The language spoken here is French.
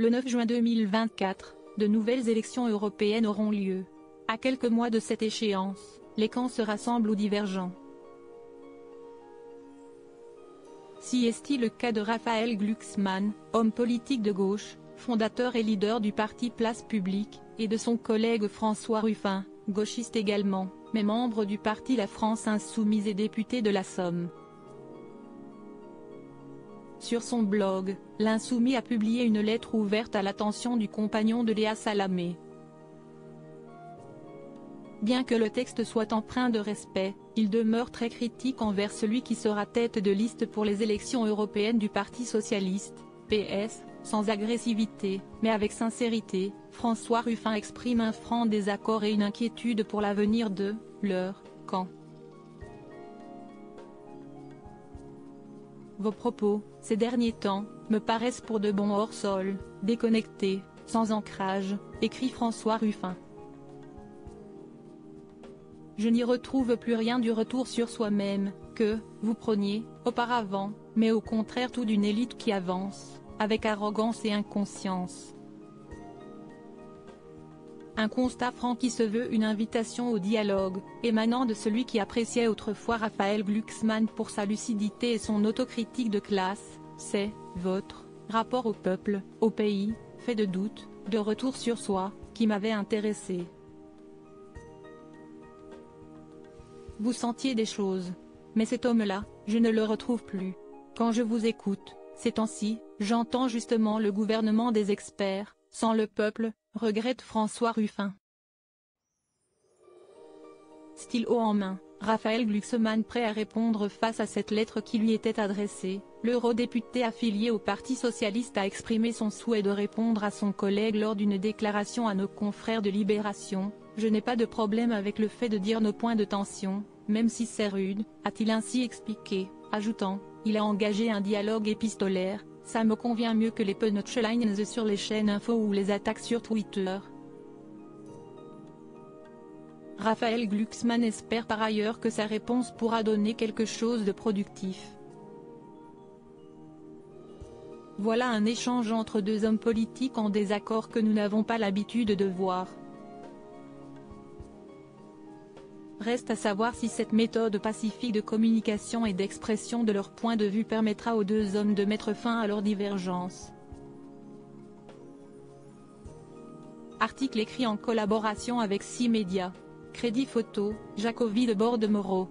Le 9 juin 2024, de nouvelles élections européennes auront lieu. À quelques mois de cette échéance, les camps se rassemblent ou divergent. Si est-il le cas de Raphaël Glucksmann, homme politique de gauche, fondateur et leader du parti Place Publique, et de son collègue François Ruffin, gauchiste également, mais membre du parti La France Insoumise et député de la Somme. Sur son blog, l'Insoumis a publié une lettre ouverte à l'attention du compagnon de Léa Salamé. Bien que le texte soit empreint de respect, il demeure très critique envers celui qui sera tête de liste pour les élections européennes du Parti socialiste, PS, sans agressivité, mais avec sincérité. François Ruffin exprime un franc désaccord et une inquiétude pour l'avenir de leur camp. Vos propos, ces derniers temps, me paraissent pour de bon hors-sol, déconnectés, sans ancrage, écrit François Ruffin. Je n'y retrouve plus rien du retour sur soi-même, que vous prôniez, auparavant, mais au contraire tout d'une élite qui avance, avec arrogance et inconscience. Un constat franc qui se veut une invitation au dialogue, émanant de celui qui appréciait autrefois Raphaël Glucksmann pour sa lucidité et son autocritique de classe, c'est votre rapport au peuple, au pays, fait de doute, de retour sur soi, qui m'avait intéressé. Vous sentiez des choses. Mais cet homme-là, je ne le retrouve plus. Quand je vous écoute, ces temps-ci, j'entends justement le gouvernement des experts, sans le peuple, regrette François Ruffin. Stylo en main, Raphaël Glucksmann prêt à répondre face à cette lettre qui lui était adressée, l'eurodéputé affilié au Parti socialiste a exprimé son souhait de répondre à son collègue lors d'une déclaration à nos confrères de Libération. Je n'ai pas de problème avec le fait de dire nos points de tension, même si c'est rude, a-t-il ainsi expliqué, ajoutant, il a engagé un dialogue épistolaire, ça me convient mieux que les punchlines sur les chaînes info ou les attaques sur Twitter. Raphaël Glucksmann espère par ailleurs que sa réponse pourra donner quelque chose de productif. Voilà un échange entre deux hommes politiques en désaccord que nous n'avons pas l'habitude de voir. Reste à savoir si cette méthode pacifique de communication et d'expression de leur point de vue permettra aux deux hommes de mettre fin à leur divergence. Article écrit en collaboration avec 6 médias. Crédit photo, Jacovi de Borde-Moreau.